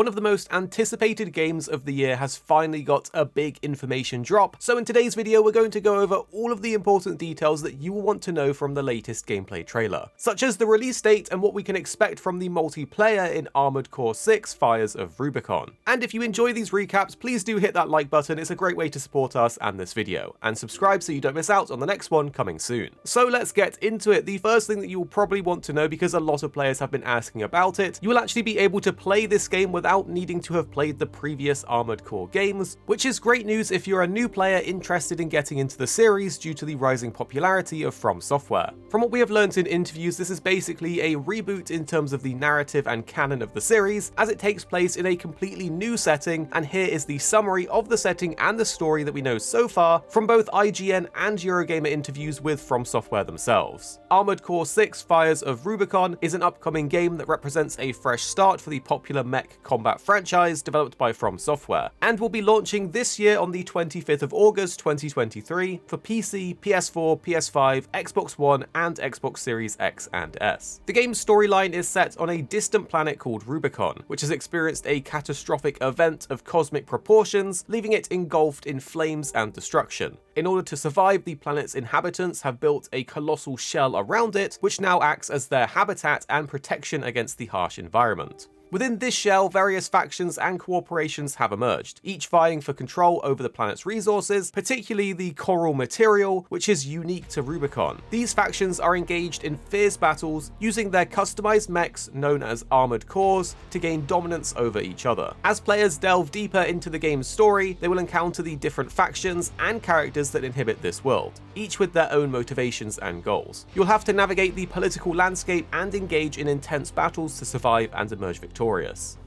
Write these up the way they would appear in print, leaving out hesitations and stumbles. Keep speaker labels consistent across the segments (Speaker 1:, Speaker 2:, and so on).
Speaker 1: one of the most anticipated games of the year has finally got a big information drop. So in today's video, we're going to go over all of the important details that you will want to know from the latest gameplay trailer, such as the release date and what we can expect from the multiplayer in Armored Core 6 Fires of Rubicon. And if you enjoy these recaps, please do hit that like button. It's a great way to support us and this video, and subscribe so you don't miss out on the next one coming soon. So let's get into it. The first thing that you will probably want to know, because a lot of players have been asking about it, you will actually be able to play this game without needing to have played the previous Armored Core games, which is great news if you're a new player interested in getting into the series due to the rising popularity of From Software. From what we have learned in interviews, this is basically a reboot in terms of the narrative and canon of the series, as it takes place in a completely new setting, and here is the summary of the setting and the story that we know so far from both IGN and Eurogamer interviews with From Software themselves. Armored Core 6 Fires of Rubicon is an upcoming game that represents a fresh start for the popular mech combat franchise developed by From Software, and will be launching this year on the 25th of August 2023 for PC, PS4, PS5, Xbox One, and Xbox Series X and S. The game's storyline is set on a distant planet called Rubicon, which has experienced a catastrophic event of cosmic proportions, leaving it engulfed in flames and destruction. In order to survive, the planet's inhabitants have built a colossal shell around it, which now acts as their habitat and protection against the harsh environment. Within this shell, various factions and corporations have emerged, each vying for control over the planet's resources, particularly the coral material, which is unique to Rubicon. These factions are engaged in fierce battles, using their customized mechs, known as armored cores, to gain dominance over each other. As players delve deeper into the game's story, they will encounter the different factions and characters that inhabit this world, each with their own motivations and goals. You'll have to navigate the political landscape and engage in intense battles to survive and emerge victorious.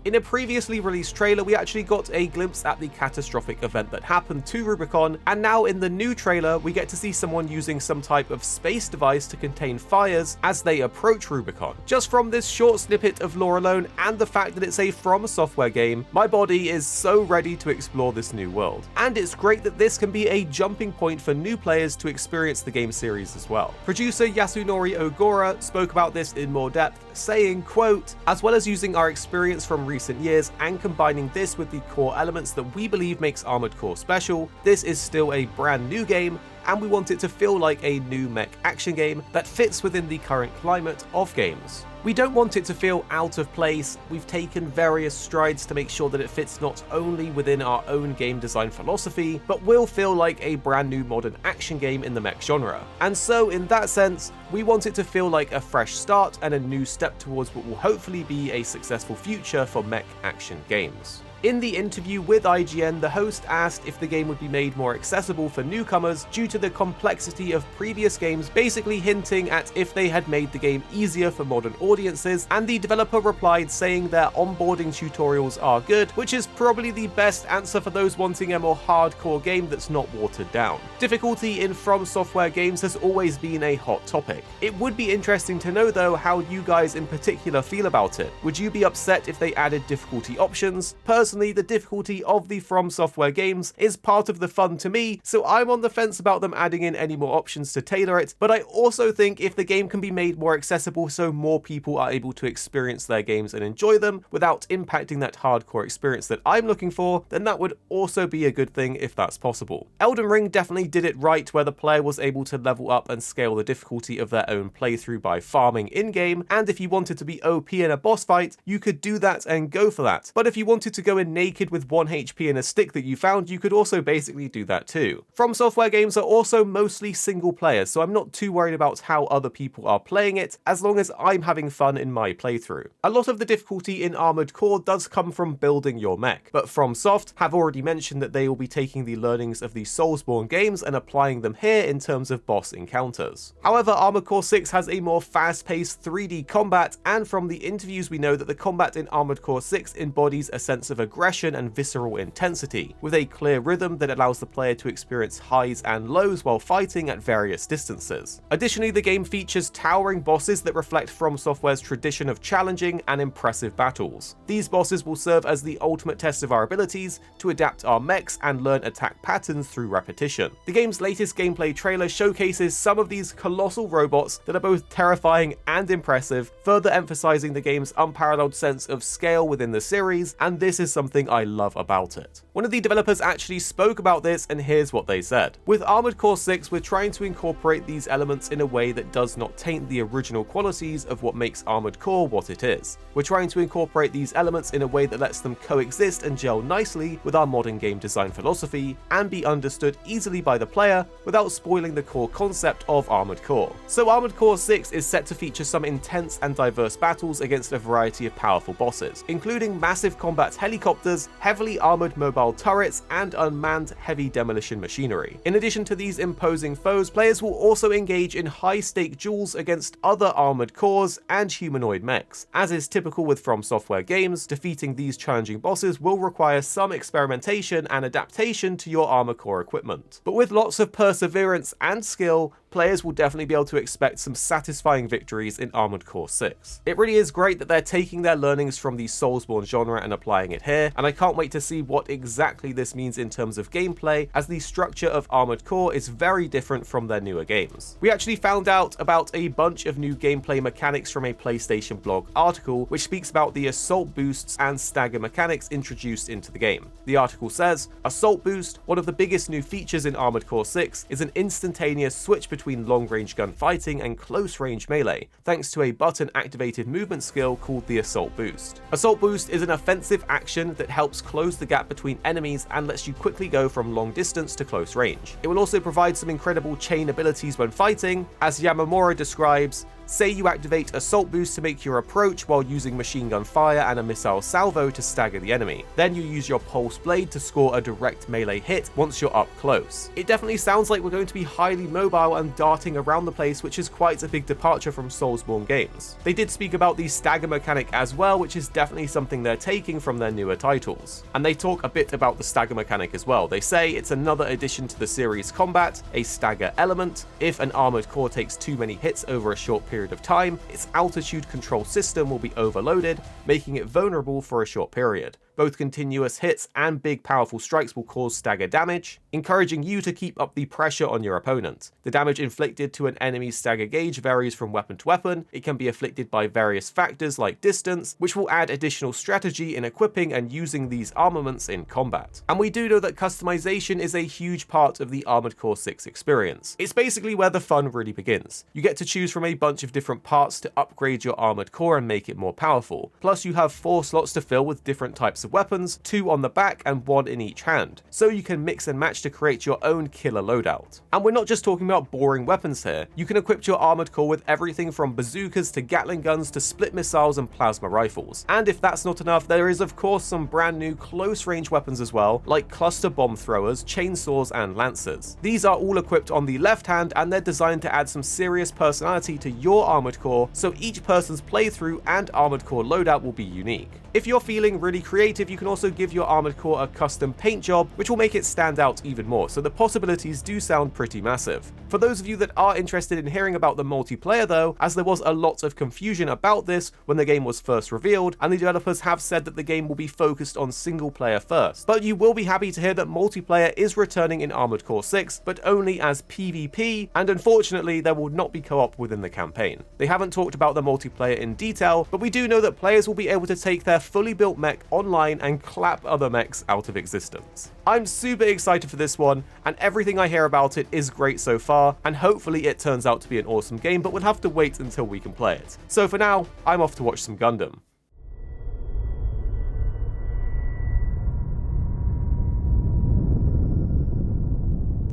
Speaker 1: In a previously released trailer, we actually got a glimpse at the catastrophic event that happened to Rubicon, and now in the new trailer, we get to see someone using some type of space device to contain fires as they approach Rubicon. Just from this short snippet of lore alone, and the fact that it's a From Software game, my body is so ready to explore this new world. And it's great that this can be a jumping point for new players to experience the game series as well. Producer Yasunori Ogura spoke about this in more depth, saying, quote, "As well as using our experience from recent years and combining this with the core elements that we believe makes Armored Core special, this is still a brand new game, and we want it to feel like a new mech action game that fits within the current climate of games. We don't want it to feel out of place. We've taken various strides to make sure that it fits not only within our own game design philosophy, but will feel like a brand new modern action game in the mech genre. And so in that sense, we want it to feel like a fresh start and a new step towards what will hopefully be a successful future for mech action games." In the interview with IGN, the host asked if the game would be made more accessible for newcomers due to the complexity of previous games, basically hinting at if they had made the game easier for modern audiences, and the developer replied saying their onboarding tutorials are good, which is probably the best answer for those wanting a more hardcore game that's not watered down. Difficulty in From Software games has always been a hot topic. It would be interesting to know though how you guys in particular feel about it. Would you be upset if they added difficulty options? Personally, the difficulty of the From Software games is part of the fun to me, so I'm on the fence about them adding in any more options to tailor it, but I also think if the game can be made more accessible so more people are able to experience their games and enjoy them without impacting that hardcore experience that I'm looking for, then that would also be a good thing if that's possible. Elden Ring definitely did it right, where the player was able to level up and scale the difficulty of their own playthrough by farming in-game, and if you wanted to be OP in a boss fight, you could do that and go for that. But if you wanted to go in naked with 1 HP and a stick that you found, you could also basically do that too. From Software games are also mostly single player, so I'm not too worried about how other people are playing it, as long as I'm having fun in my playthrough. A lot of the difficulty in Armored Core does come from building your mech, but FromSoft have already mentioned that they will be taking the learnings of the Soulsborne games and applying them here in terms of boss encounters. However, Armored Core 6 has a more fast-paced 3D combat, and from the interviews we know that the combat in Armored Core 6 embodies a sense of aggression and visceral intensity, with a clear rhythm that allows the player to experience highs and lows while fighting at various distances. Additionally, the game features towering bosses that reflect From Software's tradition of challenging and impressive battles. These bosses will serve as the ultimate test of our abilities to adapt our mechs and learn attack patterns through repetition. The game's latest gameplay trailer showcases some of these colossal robots that are both terrifying and impressive, further emphasizing the game's unparalleled sense of scale within the series, and this is something I love about it. One of the developers actually spoke about this, and here's what they said. With Armored Core 6, we're trying to incorporate these elements in a way that does not taint the original qualities of what makes Armored Core what it is. We're trying to incorporate these elements in a way that lets them coexist and gel nicely with our modern game design philosophy and be understood easily by the player without spoiling the core concept of Armored Core. So Armored Core 6 is set to feature some intense and diverse battles against a variety of powerful bosses, including massive combat helicopters, heavily armored mobile turrets, and unmanned heavy demolition machinery. In addition to these imposing foes, players will also engage in high-stake duels against other armored cores and humanoid mechs. As is typical with From Software games, defeating these challenging bosses will require some experimentation and adaptation to your Armored Core equipment. But with lots of perseverance and skill, players will definitely be able to expect some satisfying victories in Armored Core 6. It really is great that they're taking their learnings from the Soulsborne genre and applying it here, and I can't wait to see what exactly this means in terms of gameplay, as the structure of Armored Core is very different from their newer games. We actually found out about a bunch of new gameplay mechanics from a PlayStation blog article, which speaks about the assault boosts and stagger mechanics introduced into the game. The article says, Assault Boost, one of the biggest new features in Armored Core 6, is an instantaneous switch between long-range gunfighting and close-range melee, thanks to a button-activated movement skill called the Assault Boost. Assault Boost is an offensive action that helps close the gap between enemies and lets you quickly go from long distance to close range. It will also provide some incredible chain abilities when fighting. As Yamamura describes, say you activate Assault Boost to make your approach while using machine gun fire and a missile salvo to stagger the enemy. Then you use your Pulse Blade to score a direct melee hit once you're up close. It definitely sounds like we're going to be highly mobile and darting around the place, which is quite a big departure from Soulsborne games. They did speak about the stagger mechanic as well, which is definitely something they're taking from their newer titles. And they talk a bit about the stagger mechanic as well. They say it's another addition to the series combat, a stagger element. If an armored core takes too many hits over a short period of time, its altitude control system will be overloaded, making it vulnerable for a short period. Both continuous hits and big powerful strikes will cause stagger damage, encouraging you to keep up the pressure on your opponent. The damage inflicted to an enemy's stagger gauge varies from weapon to weapon. It can be afflicted by various factors like distance, which will add additional strategy in equipping and using these armaments in combat. And we do know that customization is a huge part of the Armored Core 6 experience. It's basically where the fun really begins. You get to choose from a bunch of different parts to upgrade your armored core and make it more powerful. Plus you have 4 slots to fill with different types of weapons, 2 on the back and 1 in each hand, so you can mix and match to create your own killer loadout. And we're not just talking about boring weapons here. You can equip your armored core with everything from bazookas to Gatling guns to split missiles and plasma rifles. And if that's not enough, there is of course some brand new close range weapons as well, like cluster bomb throwers, chainsaws and lancers. These are all equipped on the left hand, and they're designed to add some serious personality to your armored core, so each person's playthrough and armored core loadout will be unique. If you're feeling really creative, you can also give your armored core a custom paint job, which will make it stand out even more, so the possibilities do sound pretty massive. For those of you that are interested in hearing about the multiplayer though, as there was a lot of confusion about this when the game was first revealed, and the developers have said that the game will be focused on single player first. But you will be happy to hear that multiplayer is returning in Armored Core 6, but only as PvP, and unfortunately there will not be co-op within the campaign. They haven't talked about the multiplayer in detail, but we do know that players will be able to take their fully built mech online and clap other mechs out of existence. I'm super excited for this one, and everything I hear about it is great so far, and hopefully it turns out to be an awesome game, but we'll have to wait until we can play it. So for now, I'm off to watch some Gundam.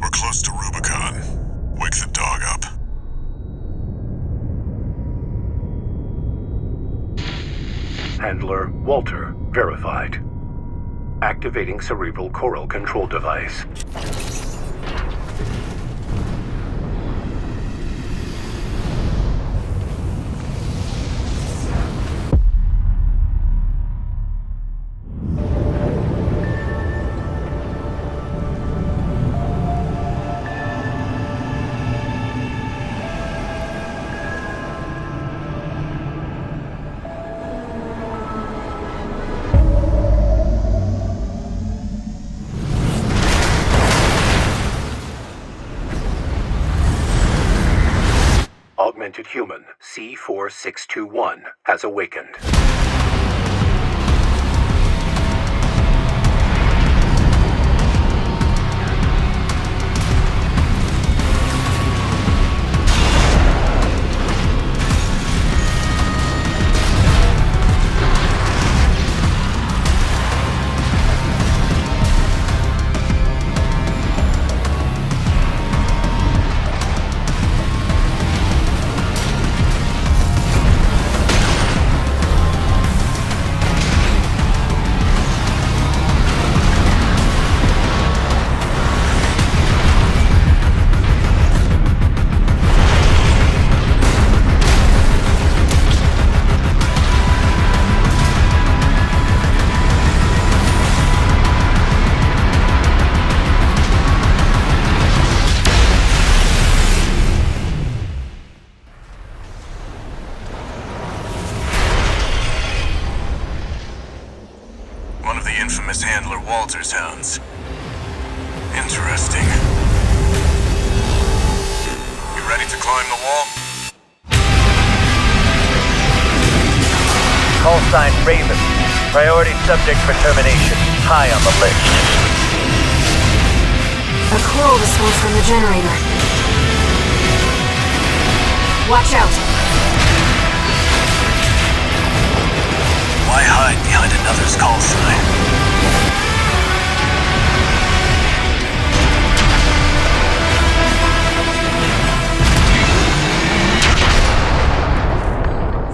Speaker 2: We're close to Rubicon. Wake the dog up.
Speaker 3: Handler Walter verified. Activating cerebral coral control device. human, C4621, has awakened.
Speaker 2: One of the infamous handler Walter's hounds. Interesting. You ready to climb the wall?
Speaker 4: Call sign Raven. Priority subject for termination. High on the list.
Speaker 5: A coral response from the generator. Watch out!
Speaker 4: Why hide behind another's call sign?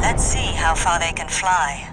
Speaker 6: Let's see how far they can fly.